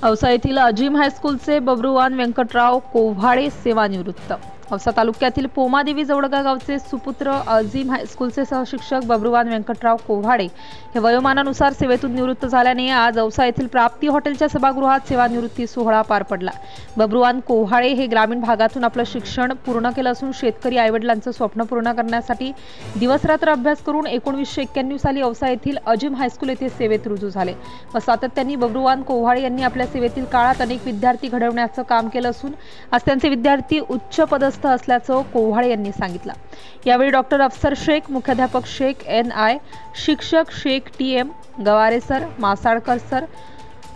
औसा येथील अजिम हायस्कूलचे बबरूवान व्यंकटराव कोव्हाडे सेवानिवृत्त। औसा तालुक्यातील पोमादेवी जवळगा गावचे सुपुत्र अजिम हायस्कूलचे सहशिक्षक बबरूवान व्यंकटराव कोव्हाडे हे वयोमानानुसार सेवेतून निवृत्त झाल्याने आज औसा येथील प्राप्ती हॉटेलच्या सभागृहात सेवानिवृत्ती सोहळा पार पडला। बबरूवान कोव्हाडे हे ग्रामीण भागातून आपले शिक्षण पूर्ण केले असून शेतकरी आईवडिलांचे स्वप्न पूर्ण करण्यासाठी दिवसरात्र अभ्यास करून 1991 साली औसा येथील अजिम हायस्कूल येथे सेवेत रुजू झाले व सातत्याने बबरूवान कोव्हाडे यांनी आपल्या सेवेतील काळात अनेक विद्यार्थी घडवण्याचं काम केलं असून आज त्यांचे विद्यार्थी उच्च पदस्थ असल्याचं कोव्हाडे यांनी सांगितलं। यावेळी डॉक्टर अफसर शेख, मुख्याध्यापक शेख NI, शिक्षक Sheikh TM, Gaware sir, Masalkar sir,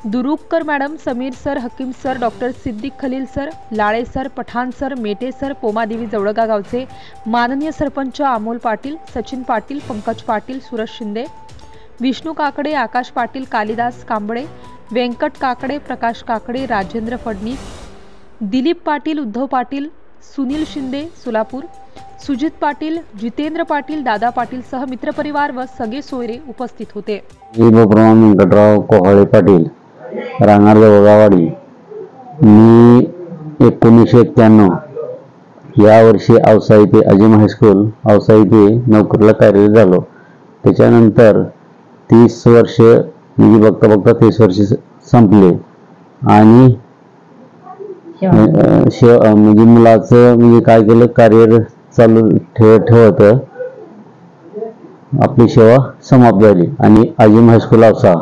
Durukkar madam, Sameer sir, Hakim sir, doctor Siddique Khalil sir, Lale sir, Pathan sir, Mete sir, Pomadevi Jawalga गावचे माननीय सरपंच अमोल पाटील, सचिन पाटील, पंकज पाटील, सुरज शिंदे, विष्णू काकडे, आकाश पाटील, कालिदास कांबळे, व्यंकट काकडे, प्रकाश काकडे, राजेंद्र फडणीस, दिलीप पाटील, उद्धव पाटील, सुनील शिंदे सोलापूर, सुजित पाटील, जितेंद्र पाटील, दादा पाटील सह मित्रपरिवार व सगळे सोयरे उपस्थित होते। बबरूवान व्यंकटराव कोव्हाडे पाटील, राहणार जवळगावाडी। मी 1991 या वर्षी औसा येथे अजिम हायस्कूल औसा येथे नोकरीला कार्यरत झालो। त्याच्यानंतर 30 वर्ष म्हणजे बघता 30 वर्ष संपले आणि म्हणजे मुलाचं म्हणजे काय केलं, कार्य चालू ठेवत आपली सेवा समाप्त झाली आणि अजिम हायस्कूल औसा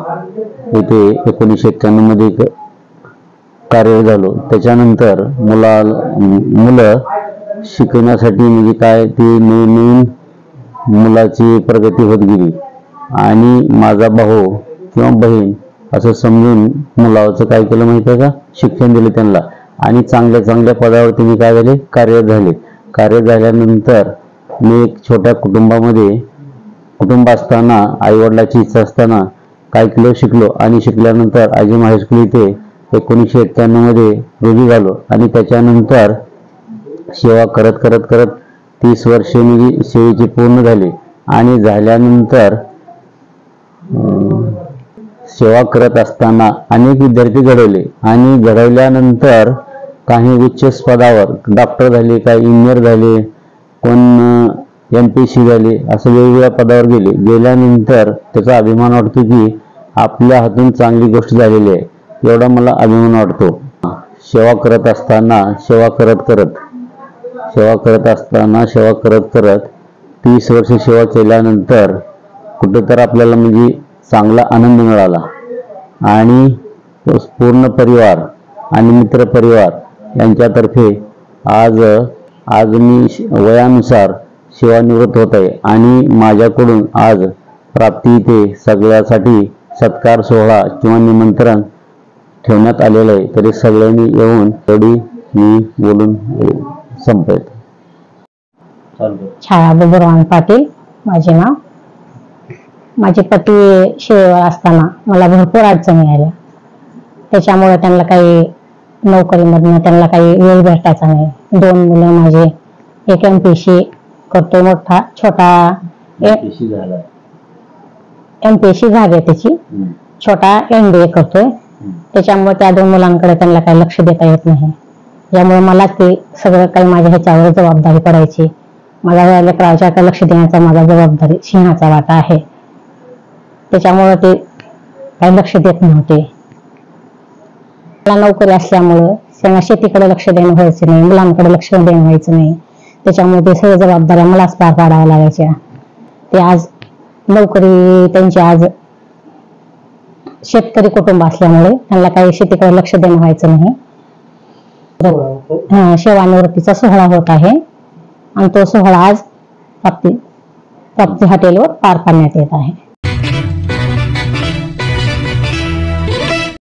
येथे 1991 मध्ये कार्यरत झालो। त्याच्यानंतर मुलं शिकण्यासाठी म्हणजे काय ते नवीन मुलाची प्रगती होत गेली आणि माझा भाऊ किंवा बहीण असं समजून मुलाचं काय केलं माहिती आहे का, शिक्षण दिले त्यांना आणि चांगल्या पदावर तुम्ही काय झाले, कार्यरत झाले। कार्यरत झाल्यानंतर मी एक छोट्या कुटुंब असताना आईवडिलाची इच्छा असताना काय केलं, शिकलो आणि शिकल्यानंतर अजिम हायस्कूल इथे 1991 मध्ये रुजू झालो आणि त्याच्यानंतर सेवा करत 30 वर्षे मी सेवेची पूर्ण झाली आणि झाल्यानंतर सेवा करत असताना अनेक विद्यार्थी घडवले आणि घडवल्यानंतर काही उच्च पदावर डॉक्टर झाले, काही इंजिनियर झाले, कोण MPSC झाले, असं वेगवेगळ्या पदावर गेल्यानंतर त्याचा अभिमान वाटतो की आपल्या हातून चांगली गोष्ट झालेली आहे, एवढा मला अभिमान वाटतो। सेवा करत 30 वर्ष सेवा केल्यानंतर कुठेतरी आपल्याला म्हणजे चांगला आनंद मिळाला आणि पूर्ण परिवार आणि मित्र परिवार यांच्यातर्फे आज मी वयानुसार सेवानिवृत्त होत आहे आणि माझ्याकडून आज प्राप्ती इथे सगळ्यासाठी सत्कार सोहळा किंवा निमंत्रण ठेवण्यात आलेलं आहे। तरी सगळ्यांनी येऊन तेवढी मी बोलून संपवतो। छाया बबरूवान पाटील माझे नाव। माझे पती शेवेवर असताना मला भरपूर अडचणी आल्या, त्याच्यामुळे त्यांना काही नोकरीमधनं त्यांना काही वेळ भेटायचा नाही। 2 मुलं माझे, एक MPSC करतो मोठा, छोटा MPSC झाले त्याची, छोटा MBA करतोय। त्याच्यामुळे त्या 2 मुलांकडे त्यांना काही लक्ष देता येत नाही, यामुळे मला ते सगळं काही माझ्या ह्याच्यावर जबाबदारी पडायची। माझ्या लेकराच्या लक्ष देण्याचा माझा जबाबदारी सिंहाचा वाटा आहे, त्याच्यामुळे ते काही लक्ष देत नव्हते। मला नोकरी असल्यामुळं त्यांना शेतीकडे लक्ष देणं व्हायचं नाही, मुलांकडे लक्ष देणं व्हायचं नाही, त्याच्यामुळे ते सगळ्या जबाबदाऱ्या मलाच पार पाडाव्या लागायच्या। ते आज नोकरी त्यांची आज शेतकरी कुटुंब असल्यामुळे त्यांना काही शेतीकडे लक्ष देणं व्हायचं नाही। सेवानिवृत्तीचा सोहळा होत आहे आणि तो सोहळा आज प्राप्ती हॉटेलवर पार पाडण्यात येत आहे।